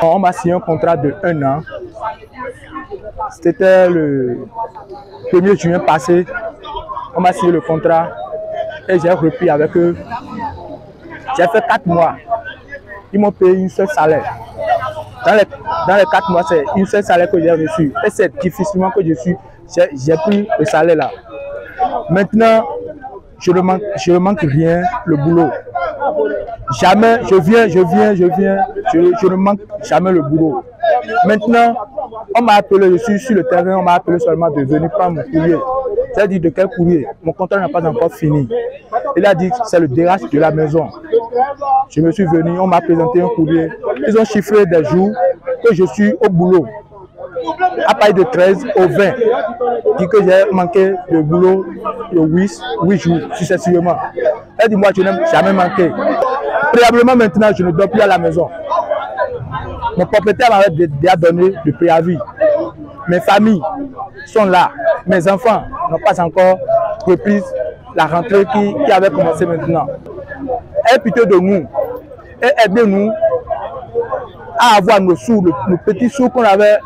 On m'a signé un contrat de 1 an. C'était le 1er juin passé. On m'a signé le contrat et j'ai repris avec eux. J'ai fait 4 mois. Ils m'ont payé une seule salaire. Dans les 4 mois, c'est une seule salaire que j'ai reçu. Et c'est difficilement que j'ai pris le salaire là. Maintenant, je ne manque rien, le boulot. Jamais, je viens, je ne manque jamais le boulot. Maintenant, on m'a appelé, je suis sur le terrain, on m'a appelé seulement de venir prendre mon courrier. J'ai dit de quel courrier? Mon contrat n'a pas encore fini. Il a dit que c'est le DRH de la maison. Je me suis venu, on m'a présenté un courrier. Ils ont chiffré des jours que je suis au boulot. À partir de 13 au 20. Dit que j'ai manqué de boulot de 8 jours successivement. Elle dit moi je n'ai jamais manqué. Préalablement maintenant je ne dors plus à la maison. Mon propriétaire m'avait déjà donné le préavis. Mes familles sont là. Mes enfants n'ont pas encore repris la rentrée qui avait commencé maintenant. Aie pitié de nous et aidez-nous à avoir nos sous, nos petits sous qu'on avait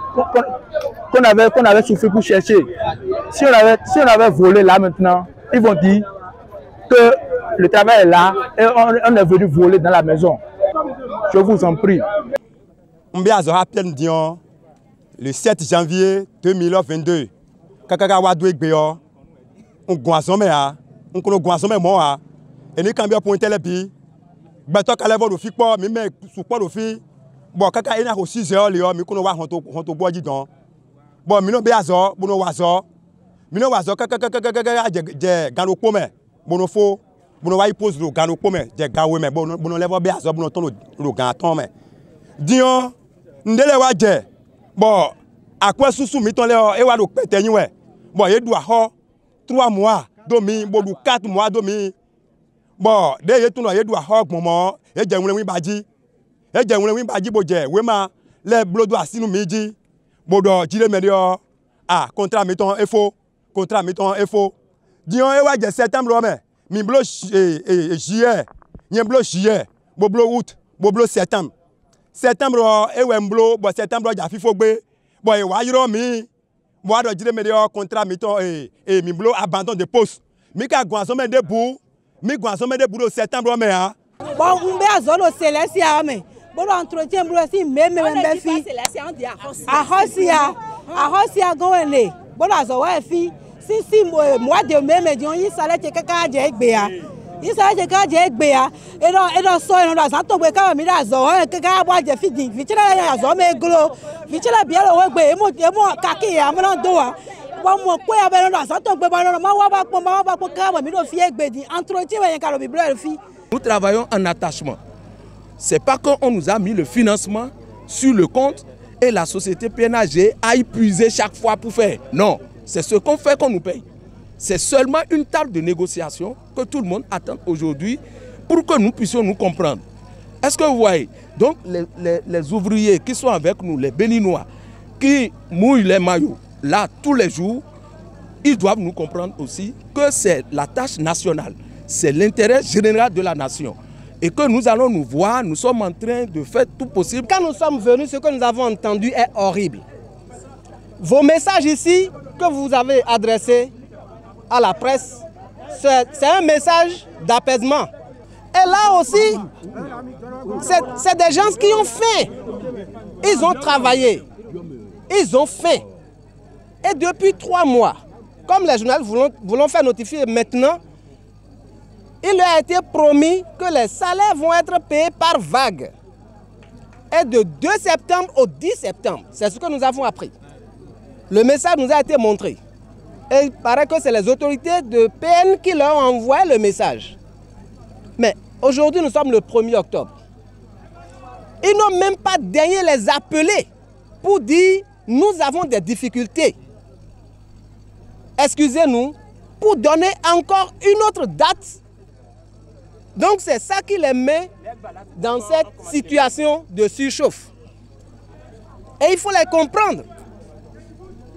souffert pour chercher. Si on avait volé là maintenant, ils vont dire que le travail est là et on est venu voler dans la maison. Je vous en prie. Le 7 janvier 2022, Kakaka Wadou Ekbeyo, on guazome a, on kono guazome moa, et ni kambia pour telebi, bato kaleva do fikpo, mi me support do fi, bon kaka ina ko 6 heures leo, mi kono wa honto boji don. Bon mi no be azo, bono wazo. Mi no wazo kaka je gano pome, bono fo, bono wa pose do gano pome, je gawe me, bono level be azo, bono ton do ganton me. Dion ndele wa je. Bon, à quoi sous mi ton léo et wa do pété ni ouais. Bon, il doit 3 mois domi, bon 4 mois domi. Bon, dès il tourne il doit moment et j'ai win badji. Et j'ai win badji boje, we ma les blodo asinu midi. Bodo jile medio ah contrat meton faux, contrat meton faux. Dion e wa je septembre mais mi blo juillet, ni blo juillet, bo blo août, bo blo septembre. Septembre et wemblo bon septembre ja fifo gbe bon e wa yiro mi mo ado jide medio contrat miton et mi blo abandon de poste mi ka gwan so me de bu mi gwan so me de bu do septembre me ha bon mbe azolo Célestia me bon entretien blo si même mbe fi a hosia gonle bon azo wa fi si mois de même di on yi sale che kaka je egbe ya isa je ka je egbe ya e so e no san to gbe ka mi da zo e ka bo je fi din fi chira ya zo me glo fi chira bi ro we gbe e mo kaki ya mo do wa bo mo ko ya be no san to gbe ba no ma wa ba po ka mi do fi egbe din entretien we yen ka lo bi bro fi. Nous travaillons en attachement. C'est pas qu'on nous a mis le financement sur le compte et la société PNAG a épuisé chaque fois pour faire. Non, c'est ce qu'on fait qu'on nous paye. C'est seulement une table de négociation que tout le monde attend aujourd'hui pour que nous puissions nous comprendre. Est-ce que vous voyez? Donc les ouvriers qui sont avec nous, les Béninois, qui mouillent les maillots là tous les jours, ils doivent nous comprendre aussi que c'est la tâche nationale, c'est l'intérêt général de la nation. Et que nous allons nous voir, nous sommes en train de faire tout possible. Quand nous sommes venus, ce que nous avons entendu est horrible. Vos messages ici que vous avez adressés à la presse, c'est un message d'apaisement. Et là aussi, c'est des gens qui ont faim. Ils ont travaillé. Ils ont faim. Et depuis 3 mois, comme les journalistes voulons faire notifier maintenant, il leur a été promis que les salaires vont être payés par vague. Et de 2 septembre au 10 septembre, c'est ce que nous avons appris. Le message nous a été montré. Et il paraît que c'est les autorités de PN qui leur ont envoyé le message. Mais aujourd'hui, nous sommes le 1er octobre. Ils n'ont même pas daigné les appeler pour dire « nous avons des difficultés. Excusez-nous » pour donner encore une autre date. Donc c'est ça qui les met dans cette situation de surchauffe. Et il faut les comprendre.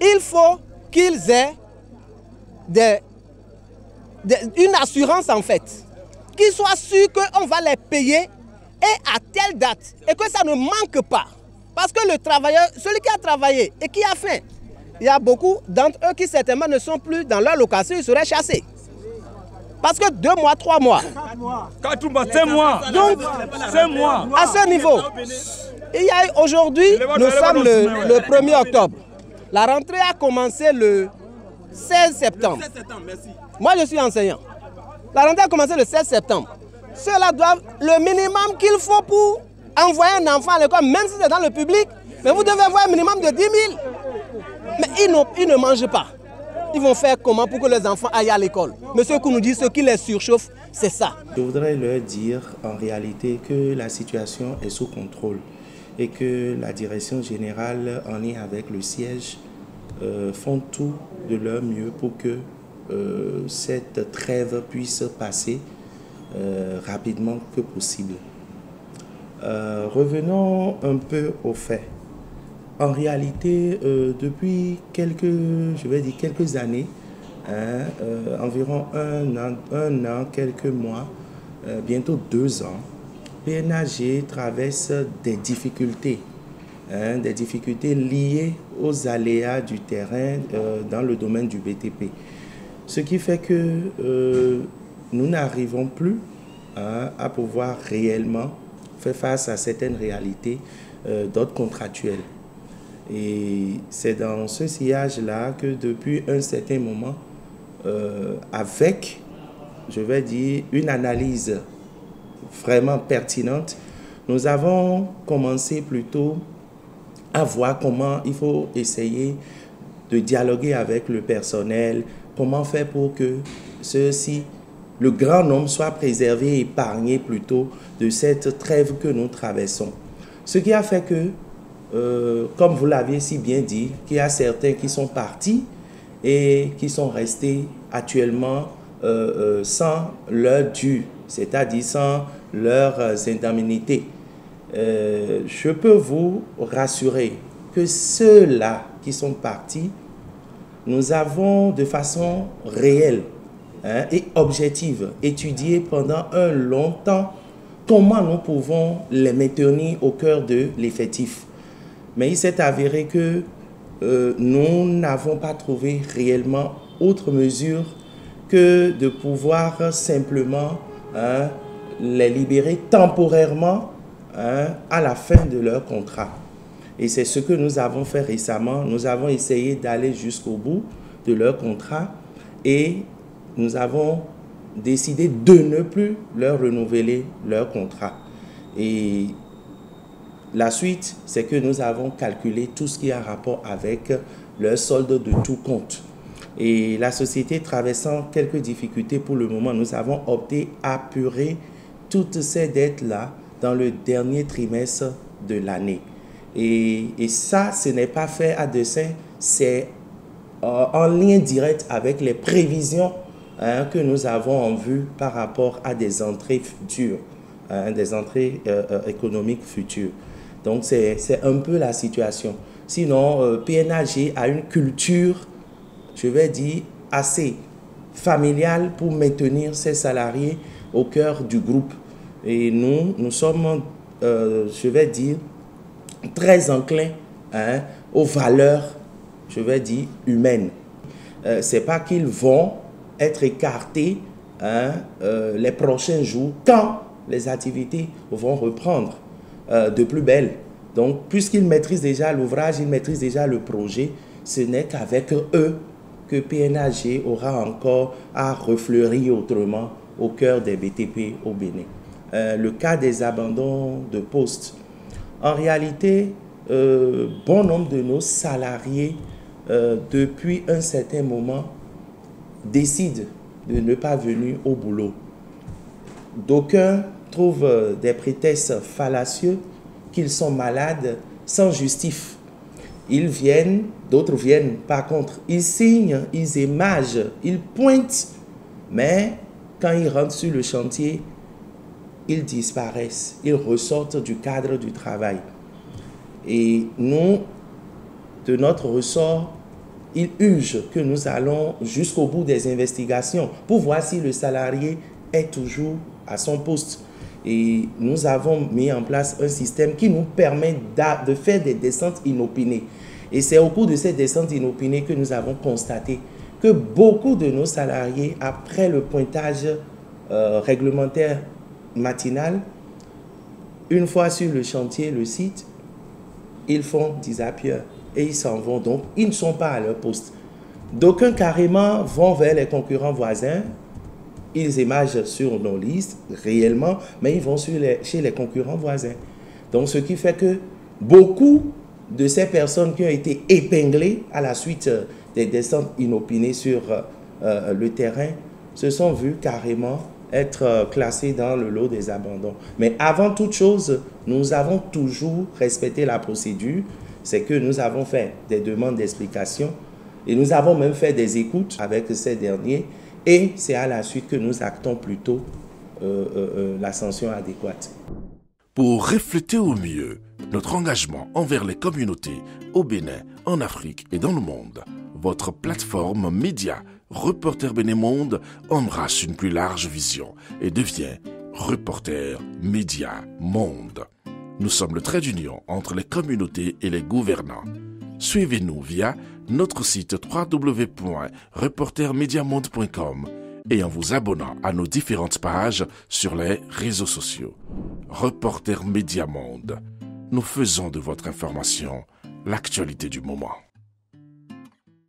Il faut qu'ils aient une assurance en fait, qu'ils soient sûrs qu'on va les payer et à telle date et que ça ne manque pas. Parce que le travailleur, celui qui a travaillé et qui a faim, il y a beaucoup d'entre eux qui certainement ne sont plus dans leur location, ils seraient chassés. Parce que 2 mois, 3 mois. 4 mois, 5 mois. Donc, 5 mois. À ce niveau, il y a aujourd'hui, nous sommes le 1er octobre. La rentrée a commencé le 16 septembre. Moi, je suis enseignant. La rentrée a commencé le 16 septembre. Ceux-là doivent le minimum qu'il faut pour envoyer un enfant à l'école, même si c'est dans le public. Mais vous devez avoir un minimum de 10 000. Mais ils ne mangent pas. Ils vont faire comment pour que les enfants aillent à l'école? Monsieur Kou nous dit ce qui les surchauffe, c'est ça. Je voudrais leur dire en réalité que la situation est sous contrôle et que la direction générale, en lien avec le siège, font tout de leur mieux pour que cette trêve puisse passer rapidement que possible. Revenons un peu aux faits. En réalité, depuis quelques années, environ un an, quelques mois, bientôt 2 ans, PNAG traverse des difficultés liées aux aléas du terrain dans le domaine du BTP. Ce qui fait que nous n'arrivons plus à pouvoir réellement faire face à certaines réalités d'ordre contractuel. Et c'est dans ce sillage-là que depuis un certain moment, avec, je vais dire, une analyse vraiment pertinente, nous avons commencé plutôt à voir comment il faut essayer de dialoguer avec le personnel, comment faire pour que ceux-ci, le grand nombre, soit préservé et épargné plutôt de cette trêve que nous traversons. Ce qui a fait que, comme vous l'aviez si bien dit, qu'il y a certains qui sont partis et qui sont restés actuellement sans leur dû, c'est-à-dire sans leurs indemnités. Je peux vous rassurer que ceux-là qui sont partis, nous avons de façon réelle et objective étudié pendant un long temps comment nous pouvons les maintenir au cœur de l'effectif. Mais il s'est avéré que nous n'avons pas trouvé réellement autre mesure que de pouvoir simplement les libérer temporairement à la fin de leur contrat. Et c'est ce que nous avons fait récemment. Nous avons essayé d'aller jusqu'au bout de leur contrat et nous avons décidé de ne plus leur renouveler leur contrat. Et la suite, c'est que nous avons calculé tout ce qui a rapport avec leur solde de tout compte. Et la société traversant quelques difficultés pour le moment, nous avons opté à apurer toutes ces dettes-là dans le dernier trimestre de l'année. Et ça, ce n'est pas fait à dessein, c'est en lien direct avec les prévisions que nous avons en vue par rapport à des entrées futures, des entrées économiques futures. Donc, c'est un peu la situation. Sinon, PNAG a une culture, je vais dire, assez familiale pour maintenir ses salariés au cœur du groupe. Et nous sommes, je vais dire, très enclins aux valeurs, je vais dire, humaines. Ce n'est pas qu'ils vont être écartés les prochains jours quand les activités vont reprendre de plus belle. Donc, puisqu'ils maîtrisent déjà l'ouvrage, ils maîtrisent déjà le projet, ce n'est qu'avec eux que PNAG aura encore à refleurir autrement au cœur des BTP au Bénin. Le cas des abandons de postes. En réalité, bon nombre de nos salariés, depuis un certain moment, décident de ne pas venir au boulot. D'aucuns trouvent des prétextes fallacieux qu'ils sont malades sans justif. Ils viennent, d'autres viennent, par contre, ils signent, ils émagent, ils pointent, mais quand ils rentrent sur le chantier, ils disparaissent, ils ressortent du cadre du travail. Et nous, de notre ressort, il urge que nous allons jusqu'au bout des investigations pour voir si le salarié est toujours à son poste. Et nous avons mis en place un système qui nous permet de faire des descentes inopinées. Et c'est au cours de ces descentes inopinées que nous avons constaté que beaucoup de nos salariés, après le pointage réglementaire matinal, une fois sur le chantier, le site, ils font disappear et ils s'en vont. Donc, ils ne sont pas à leur poste. D'aucuns carrément vont vers les concurrents voisins. Ils émagent sur nos listes réellement, mais ils vont chez les concurrents voisins. Donc, ce qui fait que beaucoup de ces personnes qui ont été épinglées à la suite des descentes inopinées sur le terrain se sont vues carrément être classées dans le lot des abandons. Mais avant toute chose, nous avons toujours respecté la procédure. C'est que nous avons fait des demandes d'explication et nous avons même fait des écoutes avec ces derniers. Et c'est à la suite que nous actons plutôt la sanction adéquate. Pour refléter au mieux notre engagement envers les communautés au Bénin, en Afrique et dans le monde, votre plateforme média Reporter Bénin Monde embrasse une plus large vision et devient Reporter Média Monde. Nous sommes le trait d'union entre les communautés et les gouvernants. Suivez-nous via notre site www.reportermediamonde.com et en vous abonnant à nos différentes pages sur les réseaux sociaux. Reporter Média Monde. Nous faisons de votre information l'actualité du moment.